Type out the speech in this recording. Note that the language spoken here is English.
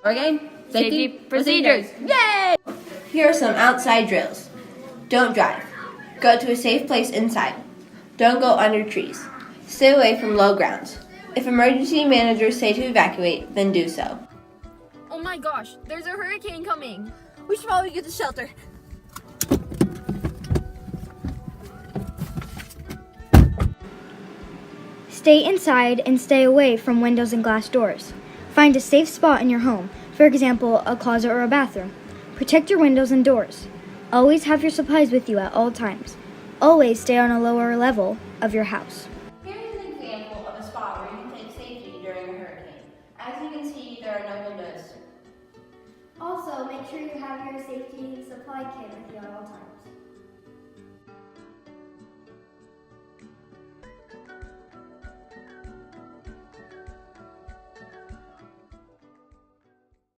Again, safety procedures. Yay! Here are some outside drills. Don't drive. Go to a safe place inside. Don't go under trees. Stay away from low grounds. If emergency managers say to evacuate, then do so. Oh my gosh, there's a hurricane coming. We should probably get to shelter. Stay inside and stay away from windows and glass doors. Find a safe spot in your home, for example, a closet or a bathroom. Protect your windows and doors. Always have your supplies with you at all times. Always stay on a lower level of your house. Here is an example of a spot where you can take safety during a hurricane. As you can see, there are no windows. Also, make sure you have your safety supply kit with you at all times.